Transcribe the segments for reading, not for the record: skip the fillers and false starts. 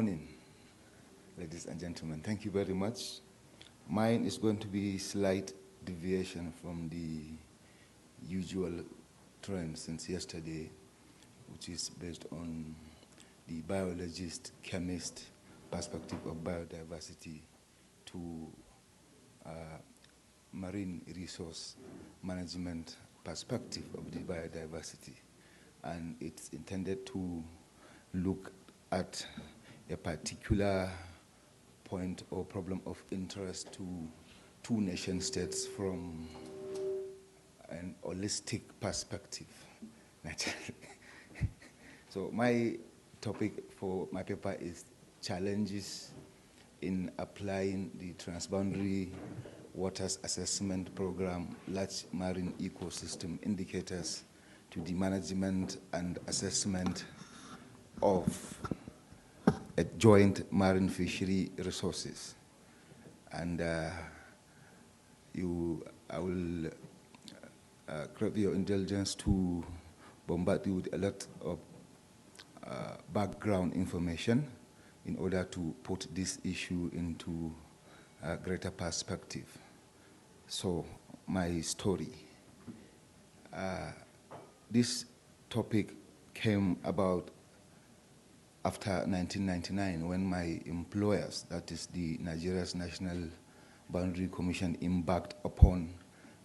morning, ladies and gentlemen. Thank you very much. Mine is going to be slight deviation from the usual trend since yesterday, which is based on the biologist, chemist perspective of biodiversity to marine resource management perspective of the biodiversity. And it's intended to look at a particular point or problem of interest to two nation states from an holistic perspective, naturally. So my topic for my paper is challenges in applying the Transboundary Waters Assessment Program Large Marine Ecosystem Indicators to the management and assessment of a joint marine fishery resources. And I will crave your indulgence to bombard you with a lot of background information in order to put this issue into a greater perspective. So, my story. This topic came about after 1999 when my employers, that is the Nigeria's National Boundary Commission, embarked upon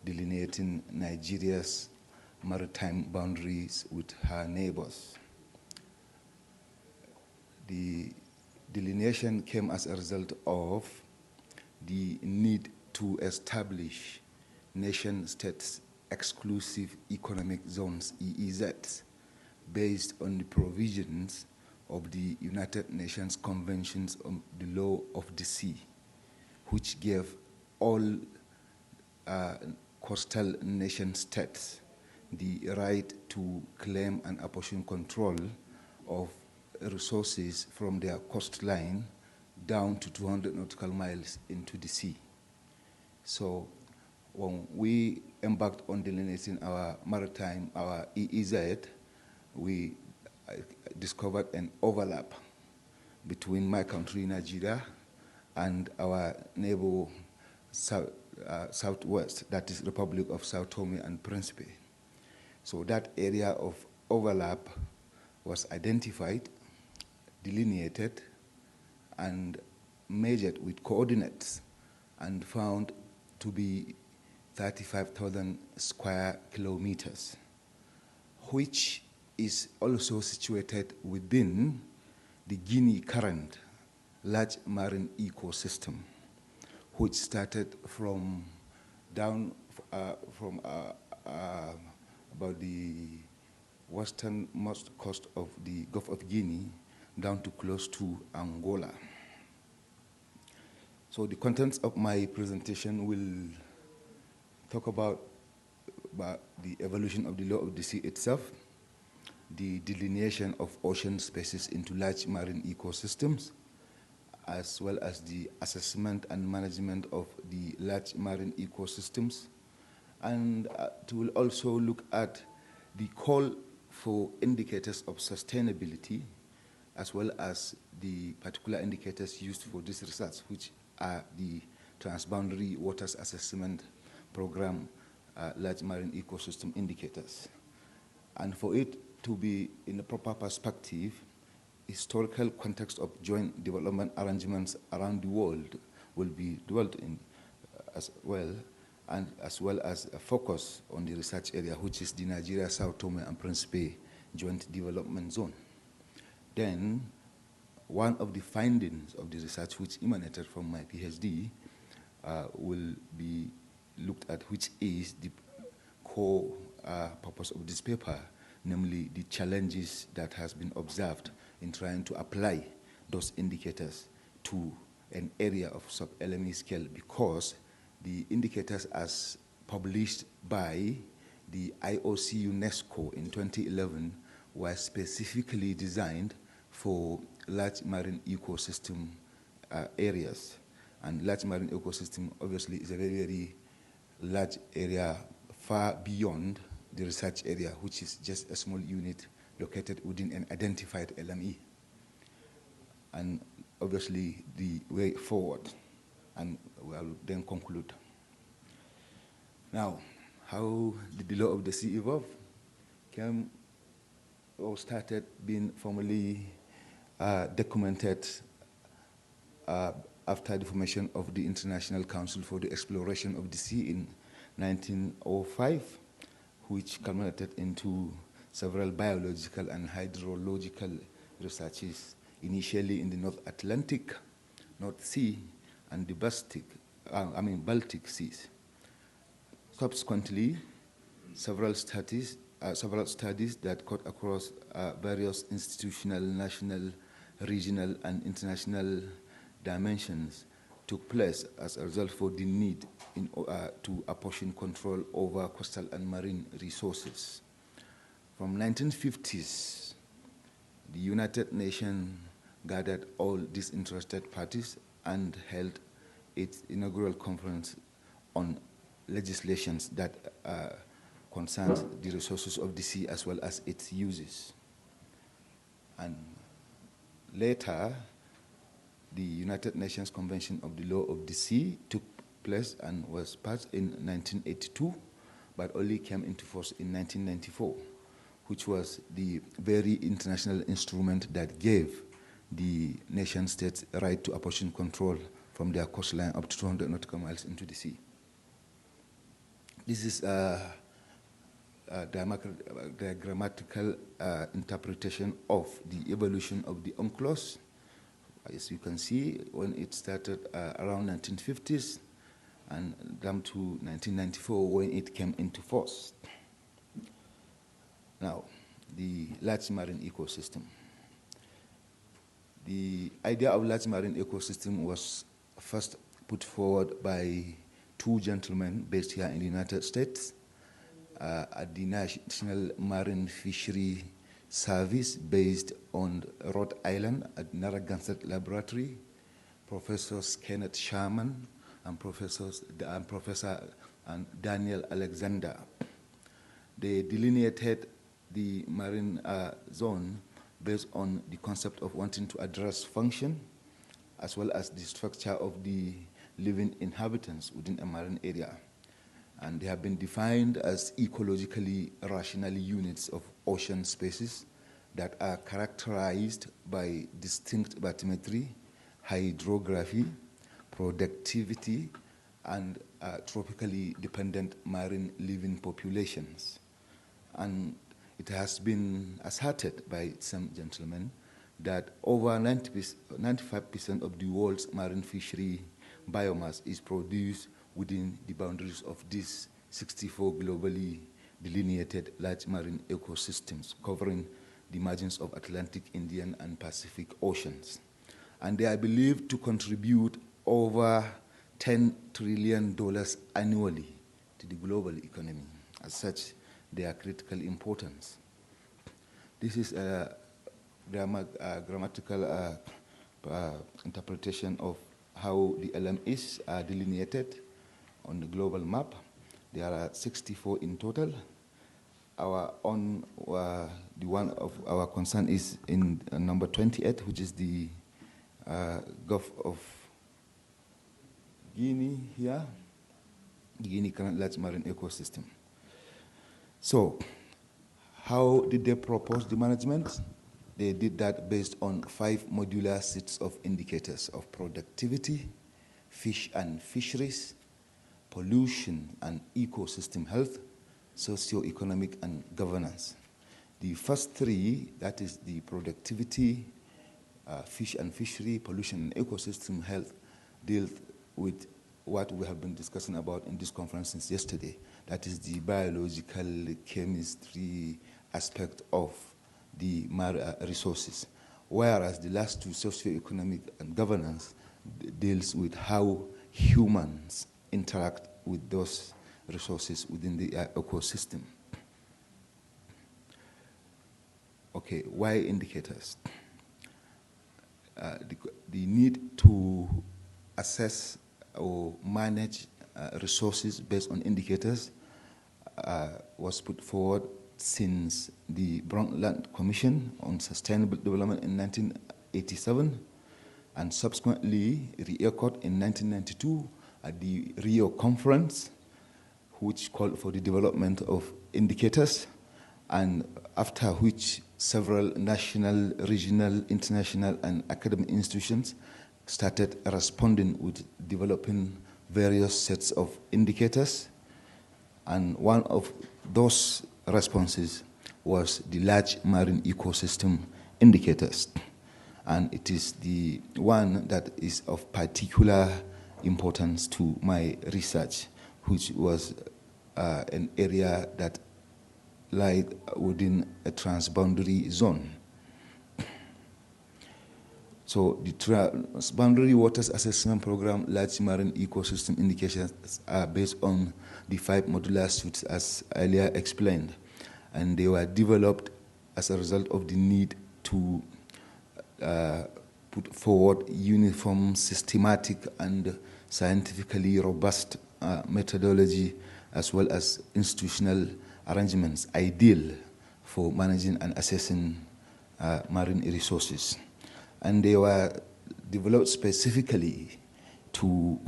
delineating Nigeria's maritime boundaries with her neighbors. The delineation came as a result of the need to establish nation states exclusive economic zones, EEZs, based on the provisions of the United Nations Conventions on the Law of the Sea, which gave all coastal nation states the right to claim and apportion control of resources from their coastline down to 200 nautical miles into the sea. So when we embarked on delineating our maritime, our EEZ, we discovered an overlap between my country, Nigeria, and our neighbor southwest, that is Republic of Sao Tome and Principe. So that area of overlap was identified, delineated, and measured with coordinates and found to be 35,000 square kilometers, which is also situated within the Guinea Current large marine ecosystem, which started from down from about the westernmost coast of the Gulf of Guinea down to close to Angola. So the contents of my presentation will talk about the evolution of the law of the sea itself, the delineation of ocean spaces into large marine ecosystems, as well as the assessment and management of the large marine ecosystems. And it will also look at the call for indicators of sustainability, as well as the particular indicators used for this research, which are the Transboundary Waters Assessment Program Large Marine Ecosystem Indicators. And for it to be in a proper perspective, historical context of joint development arrangements around the world will be dwelt in as well, and as well as a focus on the research area, which is the Nigeria-Sao, Tome and Principe Joint Development Zone. Then, one of the findings of the research which emanated from my PhD will be looked at, which is the core purpose of this paper, namely the challenges that has been observed in trying to apply those indicators to an area of sub-LME scale, because the indicators as published by the IOC UNESCO in 2011 were specifically designed for large marine ecosystem areas. And large marine ecosystem obviously is a very, very large area far beyond the research area, which is just a small unit located within an identified LME. and obviously the way forward, and we'll then conclude. Now, how did the law of the sea evolve? Came or started being formally documented after the formation of the International Council for the Exploration of the Sea in 1905, which culminated into several biological and hydrological researches, initially in the North Atlantic, North Sea, and the Baltic Seas. Subsequently, several studies that cut across various institutional, national, regional, and international dimensions took place as a result for the need to apportion control over coastal and marine resources. From 1950s, the United Nations gathered all disinterested parties and held its inaugural conference on legislations that concerns the resources of the sea as well as its uses. And later, the United Nations Convention of the Law of the Sea took place and was passed in 1982, but only came into force in 1994, which was the very international instrument that gave the nation states a right to apportion control from their coastline up to 200 nautical miles into the sea. This is a grammatical interpretation of the evolution of the UNCLOS. As you can see, when it started around 1950s and down to 1994 when it came into force. Now, the large marine ecosystem. The idea of large marine ecosystem was first put forward by two gentlemen based here in the United States at the National Marine Fishery Service based on Rhode Island at Narragansett Laboratory, Professors Kenneth Sherman and Professor Daniel Alexander. They delineated the marine zone based on the concept of wanting to address function as well as the structure of the living inhabitants within a marine area. And they have been defined as ecologically rational units of ocean spaces that are characterized by distinct bathymetry, hydrography, productivity, and tropically dependent marine living populations. And it has been asserted by some gentlemen that over 95% of the world's marine fishery biomass is produced within the boundaries of these 64 globally delineated large marine ecosystems covering the margins of Atlantic, Indian, and Pacific Oceans. And they are believed to contribute over $10 trillion annually to the global economy. As such, they are critical importance. This is a grammatical interpretation of how the LMEs are delineated on the global map. There are 64 in total. The one of our concern is in number 28, which is the Gulf of Guinea here, the Guinea Current Large Marine Ecosystem. So, how did they propose the management? They did that based on 5 modular sets of indicators of productivity, fish and fisheries, pollution and ecosystem health, socio-economic and governance. The first 3, that is the productivity, fish and fishery, pollution and ecosystem health, deal with what we have been discussing about in this conference since yesterday. That is the biological chemistry aspect of the resources. Whereas the last 2, socio-economic and governance, deals with how humans interact with those resources within the ecosystem. Okay, why indicators? The need to assess or manage resources based on indicators was put forward since the Brundtland Commission on Sustainable Development in 1987, and subsequently re-echoed in 1992 at the Rio Conference, which called for the development of indicators, and after which several national, regional, international, and academic institutions started responding with developing various sets of indicators. And one of those responses was the large marine ecosystem indicators. And it is the one that is of particular importance to my research, which was an area that lied within a transboundary zone. So the Transboundary Waters Assessment Program Large Marine Ecosystem Indicators are based on the 5 modular suites as earlier explained. And they were developed as a result of the need to put forward uniform, systematic, and scientifically robust methodology as well as institutional arrangements ideal for managing and assessing marine resources. And they were developed specifically to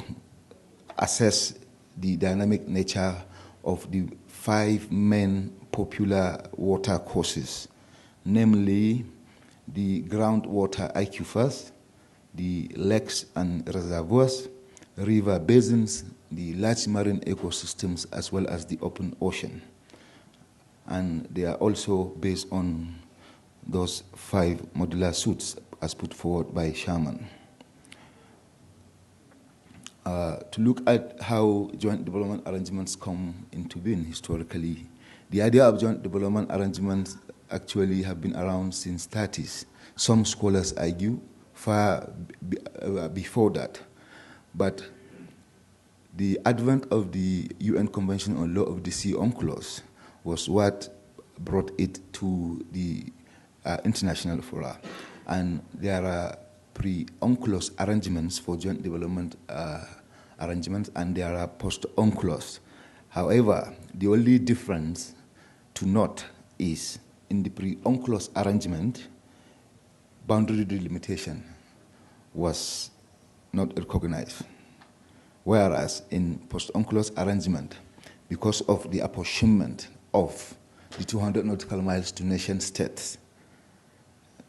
assess the dynamic nature of the 5 main popular water courses, namely the groundwater aquifers, the lakes and reservoirs, river basins, the large marine ecosystems, as well as the open ocean. And they are also based on those 5 modular suites as put forward by Sherman. To look at how joint development arrangements come into being historically, the idea of joint development arrangements actually have been around since 30s. Some scholars argue far before that. But the advent of the UN Convention on Law of the Sea UNCLOS was what brought it to the international fora. And there are pre-UNCLOS arrangements for joint development arrangements, and there are post-UNCLOS. However, the only difference to note is in the pre-UNCLOS arrangement, boundary delimitation was not recognized. Whereas in post-UNCLOS arrangement, because of the apportionment of the 200 nautical miles to nation states,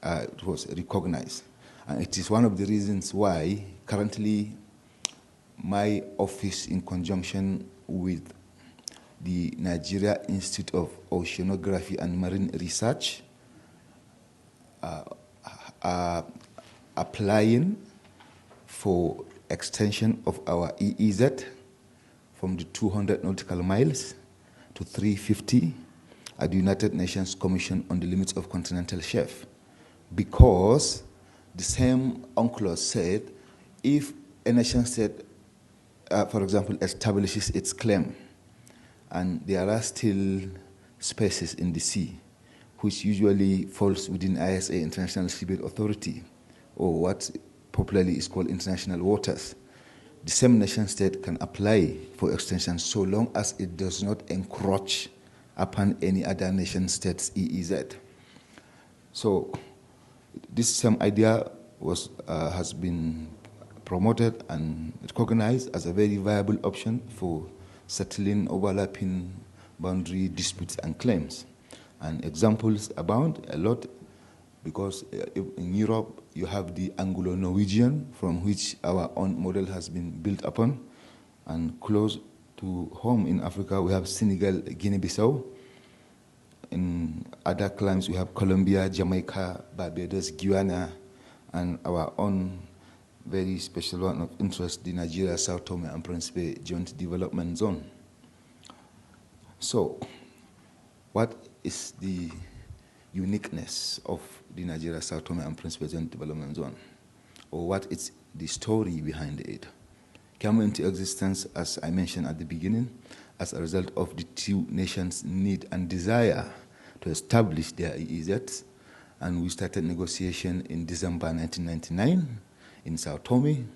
it was recognized. And it is one of the reasons why currently my office, in conjunction with the Nigeria Institute of Oceanography and Marine Research, are applying for extension of our EEZ from the 200 nautical miles to 350 at the United Nations Commission on the Limits of Continental Shelf, because the same UNCLOS said if a nation state, for example, establishes its claim and there are still spaces in the sea, which usually falls within ISA, International Seabed Authority, or what popularly is called international waters, the same nation state can apply for extension so long as it does not encroach upon any other nation state's EEZ. So this same idea has been promoted and recognized as a very viable option for settling overlapping boundary disputes and claims. And examples abound a lot, because in Europe you have the Anglo-Norwegian, from which our own model has been built upon, and close to home in Africa we have Senegal, Guinea-Bissau. In other climes we have Colombia, Jamaica, Barbados, Guyana, and our own very special one of interest, the Nigeria-Sao, Tome, and Principe Joint Development Zone. So, what is the uniqueness of the Nigeria-Sao, Tome, and Principe Joint Development Zone? Or what is the story behind it? Came into existence, as I mentioned at the beginning, as a result of the 2 nations' need and desire to establish their EEZs, and we started negotiation in December 1999 in Sao Tome,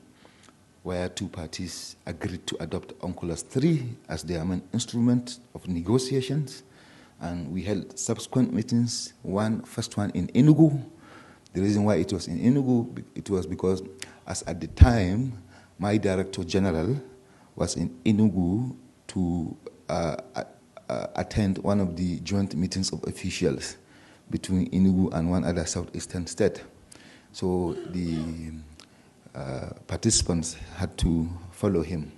where 2 parties agreed to adopt UNCLOS 3 as their main instrument of negotiations, and we held subsequent meetings, first one in Enugu. The reason why it was in Enugu, it was because as at the time, my Director General was in Enugu to attend one of the joint meetings of officials between Enugu and one other southeastern state. So the participants had to follow him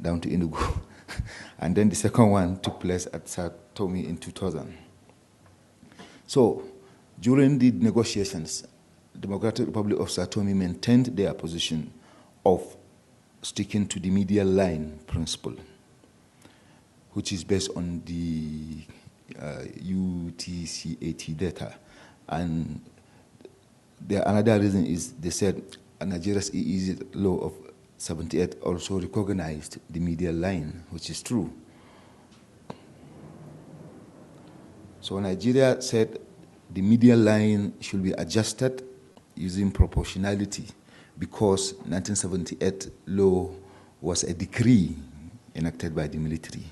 down to Enugu. And then the second one took place at Tome in 2000. So during the negotiations, the Democratic Republic of Sao Tome maintained their position of sticking to the medial line principle, which is based on the UTCAT data. And another reason is they said Nigeria's EEZ law of 78 also recognized the medial line, which is true. So Nigeria said the medial line should be adjusted using proportionality because 1978 law was a decree enacted by the military,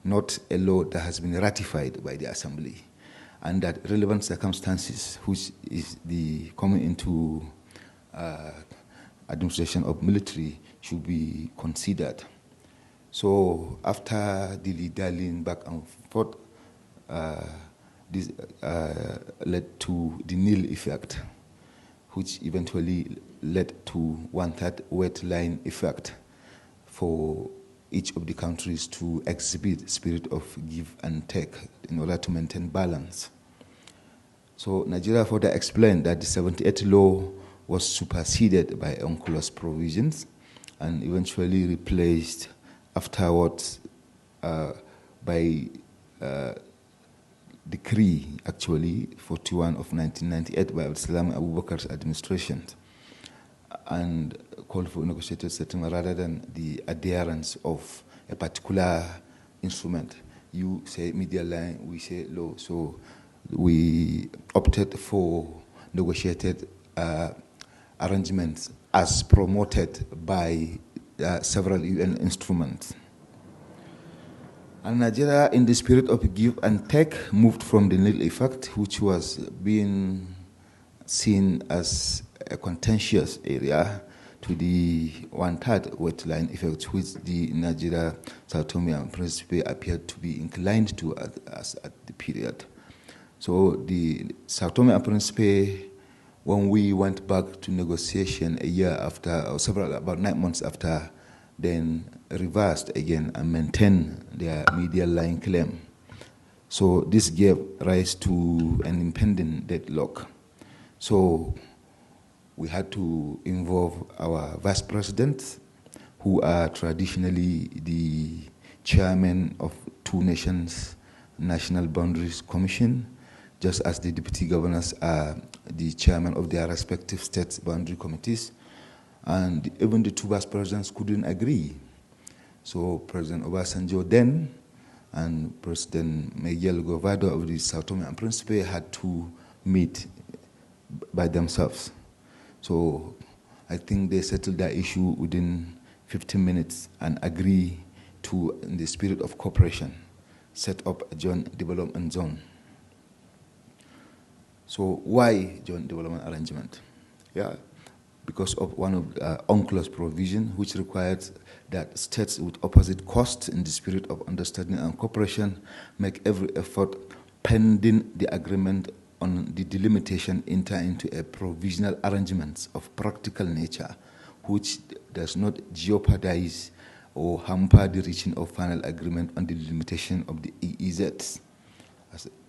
not a law that has been ratified by the assembly, and that relevant circumstances, which is the coming into administration of military, should be considered. So after dilly-dallying back and forth, this led to the nil effect, which eventually led to one-third wet line effect for each of the countries to exhibit spirit of give and take in order to maintain balance. So Nigeria further explained that the 78 law was superseded by UNCLOS provisions and eventually replaced afterwards by decree, actually, 41 of 1998 by Abdulsalam Abubakar's administration, and called for negotiated settlement rather than the adherence of a particular instrument. You say medial line, we say law. So we opted for negotiated arrangements as promoted by several UN instruments. And Nigeria, in the spirit of give and take, moved from the nil effect, which was being seen as a contentious area, to the one-third wetline effect, which the Nigeria-Sao Tome and Principe appeared to be inclined to at the period. So the Sao Tome and Principe, when we went back to negotiation a year after, or about 9 months after, then reversed again and maintained their medial line claim. So this gave rise to an impending deadlock. So we had to involve our vice presidents, who are traditionally the chairman of two nations' national boundaries commission, just as the deputy governors are the chairman of their respective state boundary committees. And even the two vice presidents couldn't agree. So President Obasanjo then and President Miguel Govado of the Sao Tome and Principe had to meet by themselves. So I think they settled that issue within 15 minutes and agree to, in the spirit of cooperation, set up a joint development zone. So why joint development arrangement? Yeah, because of one of UNCLOS provision, which required that states with opposite costs in the spirit of understanding and cooperation make every effort pending the agreement on the delimitation enter into a provisional arrangement of practical nature, which does not jeopardize or hamper the reaching of final agreement on the delimitation of the EEZs,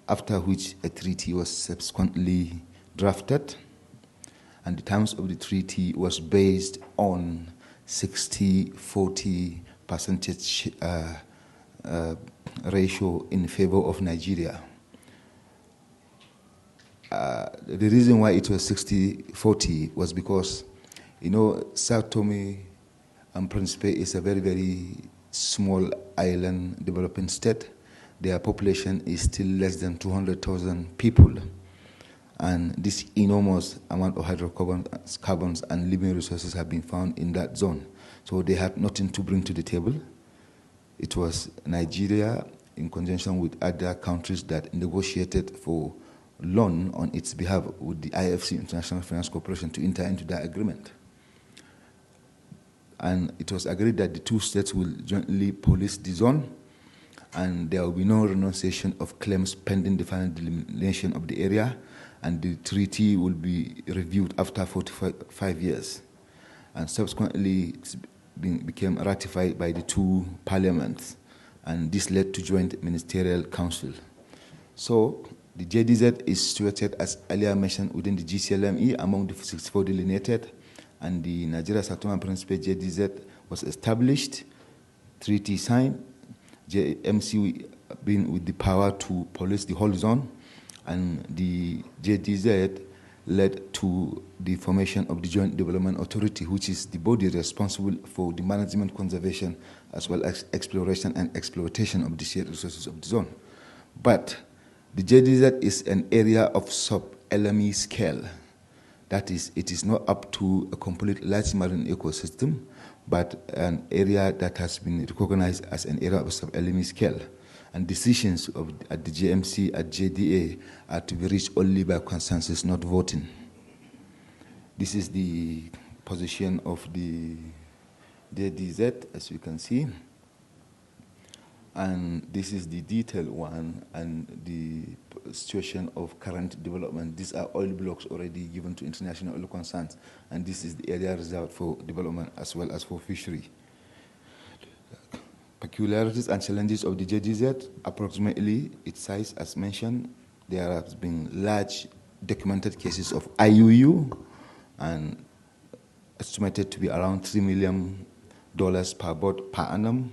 after which a treaty was subsequently drafted. And the terms of the treaty was based on 60-40 percentage ratio in favor of Nigeria. The reason why it was 60-40 was because, you know, Sao Tome and Principe is a very, very small island developing state. Their population is still less than 200,000 people. And this enormous amount of hydrocarbons and living resources have been found in that zone. So they had nothing to bring to the table. It was Nigeria, in conjunction with other countries, that negotiated for loan on its behalf with the IFC, International Finance Corporation, to enter into that agreement. and it was agreed that the two states will jointly police the zone, and there will be no renunciation of claims pending the final delineation of the area, and the treaty will be reviewed after 45 years. And subsequently, it became ratified by the two parliaments, and this led to joint ministerial council. So the JDZ is situated, as earlier mentioned, within the GCLME among the 64 delineated, and the Nigeria-Sao Tome Principe JDZ was established, treaty signed, JMC being with the power to police the whole zone, and the JDZ led to the formation of the Joint Development Authority, which is the body responsible for the management, conservation, as well as exploration and exploitation of the shared resources of the zone. But the JDZ is an area of sub-LME scale. That is, it is not up to a complete large marine ecosystem, but an area that has been recognized as an area of sub-LME scale. And decisions at the JMC, at JDA, are to be reached only by consensus, not voting. This is the position of the JDZ, as you can see. And this is the detailed one, and the situation of current development. These are oil blocks already given to international oil concerns, and this is the area reserved for development as well as for fishery. Peculiarities and challenges of the JDZ, approximately its size, as mentioned. There have been large documented cases of IUU, and estimated to be around $3 million per boat per annum.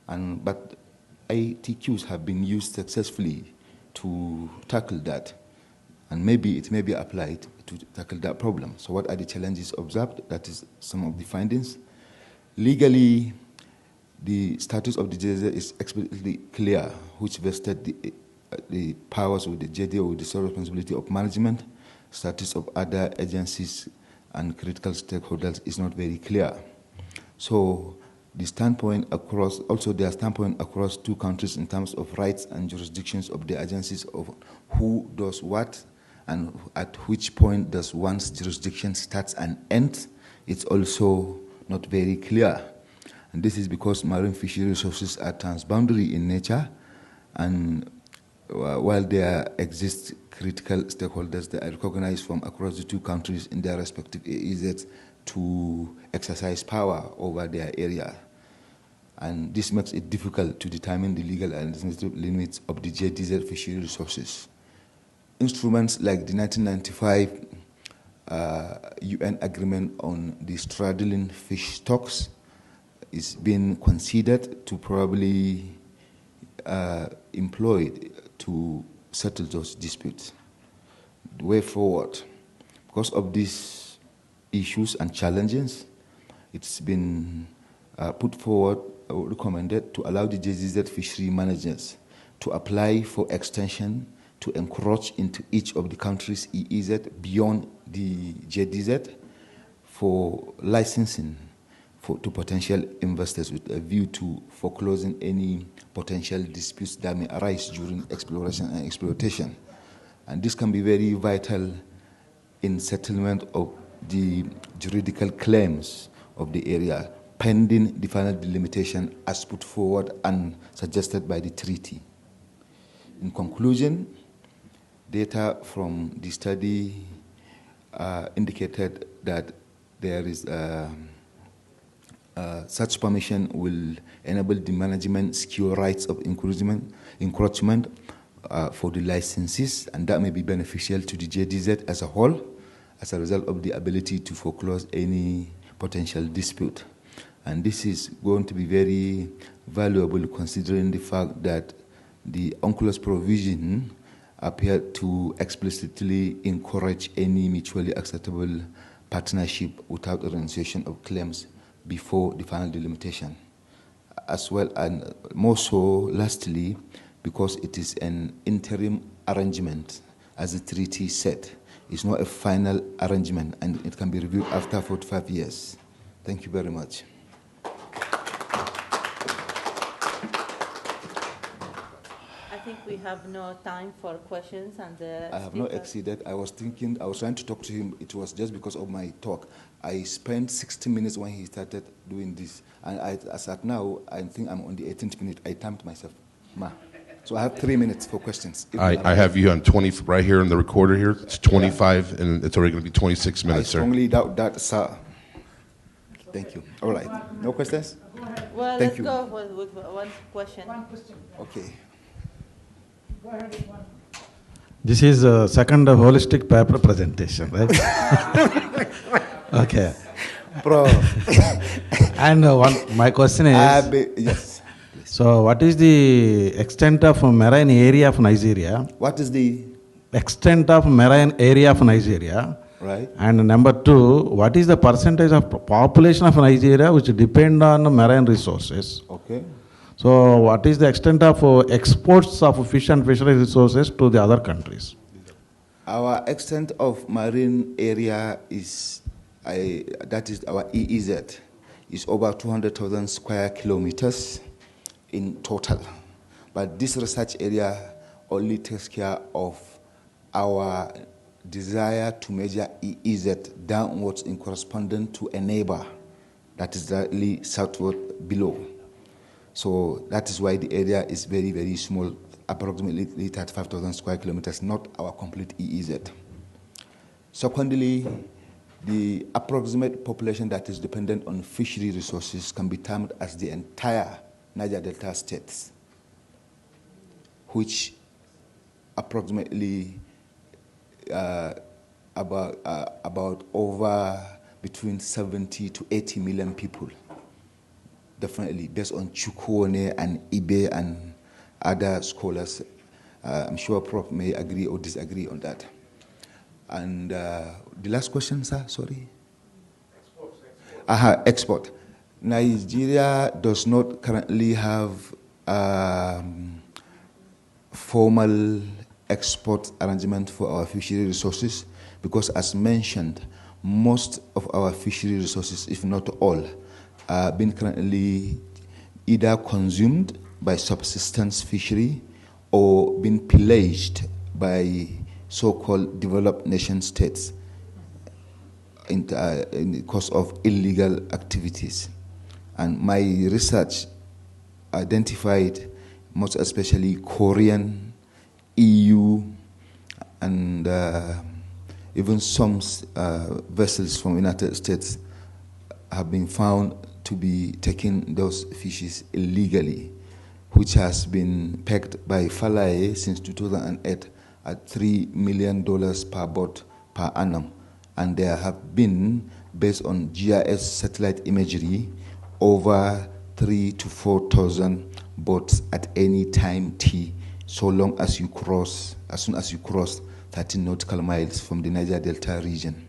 But ITQs have been used successfully to tackle that, and maybe it may be applied to tackle that problem. So what are the challenges observed? That is some of the findings. Legally, the status of the JDZ is explicitly clear, which vested the powers with the JDA with the sole responsibility of management. Status of other agencies and critical stakeholders is not very clear. So the standpoint across, also their standpoint across two countries in terms of rights and jurisdictions of the agencies of who does what and at which point does one's jurisdiction starts and ends, it's also not very clear. And this is because marine fishery resources are transboundary in nature, and while there exist critical stakeholders that are recognized from across the two countries in their respective EEZs to exercise power over their area. And this makes it difficult to determine the legal and administrative limits of the JDZ fishery resources. Instruments like the 1995 UN Agreement on the straddling fish stocks is being considered to probably employed to settle those disputes. The way forward, because of these issues and challenges, it's been put forward or recommended to allow the JDZ fishery managers to apply for extension to encroach into each of the countries' EEZ beyond the JDZ for licensing to potential investors with a view to foreclosing any potential disputes that may arise during exploration and exploitation. And this can be very vital in settlement of the juridical claims of the area, pending the final delimitation as put forward and suggested by the treaty. In conclusion, data from the study indicated that there is such permission will enable the management secure rights of encroachment for the licenses, and that may be beneficial to the JDZ as a whole as a result of the ability to foreclose any potential dispute. And this is going to be very valuable considering the fact that the UNCLOS provision appeared to explicitly encourage any mutually acceptable partnership without a renunciation of claims before the final delimitation. As well, and more so, lastly, because it is an interim arrangement, as the treaty said. It's not a final arrangement, and it can be reviewed after 45 years. Thank you very much. I think we we have no time for questions and the I have not exceeded. I was trying to talk to him. It was just because of my talk. I spent 60 minutes when he started doing this. And as at now, I think I'm on the 18th minute. I timed myself. So I have 3 minutes for questions. I have you on 20, right here in the recorder here. It's 25, yeah. And it's already going to be 26 minutes, sir. I strongly doubt that, sir. Thank you. All right. No questions? Well, Thank let's go with one question. One question. Okay. Go ahead with one. This is a second holistic paper presentation, right? Okay. Bro. And my question is, yes. so what is the extent of marine area of Nigeria? What is the extent of marine area of Nigeria? Right. And number two, what is the percentage of population of Nigeria which depend on marine resources? Okay. So what is the extent of exports of fish and fishery resources to the other countries? Our extent of marine area is, that is our EEZ, is over 200,000 square kilometers in total. But this research area only takes care of our desire to measure EEZ downwards in correspondence to a neighbor that is directly southward below. So that is why the area is very, very small, approximately 35,000 square kilometers, not our complete EEZ. Secondly, the approximate population that is dependent on fishery resources can be termed as the entire Niger Delta states, which approximately about over between 70 to 80 million people, definitely based on Chukwuone and Ibe and other scholars. I'm sure Prof may agree or disagree on that. And the last question, sir, sorry? Export. Nigeria does not currently have formal export arrangement for our fishery resources because, as mentioned, most of our fishery resources, if not all, are being currently either consumed by subsistence fishery or being pillaged by so-called developed nation states in the course of illegal activities. And my research identified most especially Korean, EU, and even some vessels from the United States have been found to be taking those fishes illegally, which has been pegged by Falae since 2008 at $3 million per boat per annum. And there have been, based on GIS satellite imagery, over 3,000 to 4,000 boats at any time T, so long as you cross, as soon as you cross 13 nautical miles from the Niger Delta region.